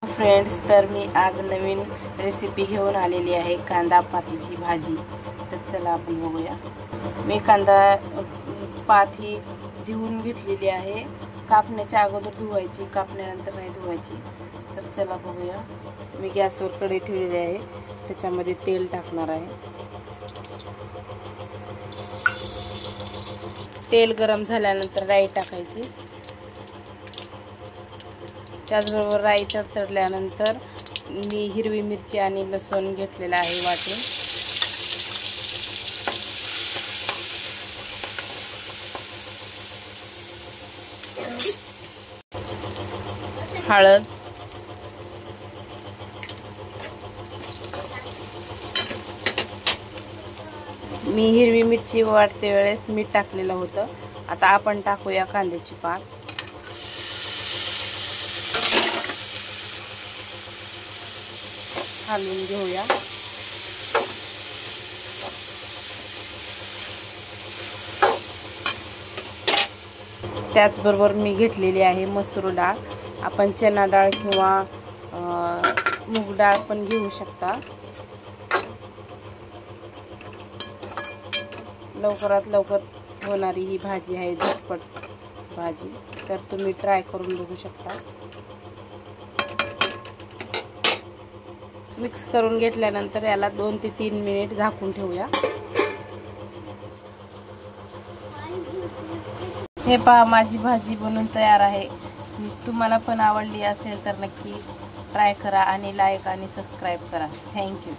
Friends, तर मी आज नवीन recipe घेऊन आलेली आहे कांदा पातीची भाजी। तर चला आपण बघूया। मी कांदा पात ही धुवून घेतलेली आहे। कापण्याच्या अगोदर धुवायची, कापण्यानंतर नाही धुवायची। तर चला बघूया। मी गॅसवर कढई ठेवलेली आहे, त्याच्यामध्ये तेल टाकणार आहे। तेल गरम झाल्यानंतर राई टाकायची। त्याचबरोबर राई तडतडल्यानंतर मी हिरवी मिरची आणि लसूण घेतलेला आहे वाटून। हळद, मी हिरवी मिरची वाटते वेळेस मीठ टाकलेलं होतं। आता आपण टाकूया कांद्याची पात। हलवून घेऊया। त्याचबरोबर मी घेतलेली आहे मसूर डाळ। आपण चना डाळ किंवा मूग डाळ पण घेऊ शकता। लवकरात लवकर होणारी ही भाजी आहे, झटपट भाजी। तर तुम्ही ट्राय करून बघू शकता। मिक्स करून घेतल्यानंतर याला 2 ते 3 मिनिट झाकून ठेवूया। हे पहा, माझी भाजी बनून तयार आहे। तुम्हाला पण आवडली असेल तर नक्की ट्राय करा आणि लाईक आणि सबस्क्राईब करा। थँक्यू।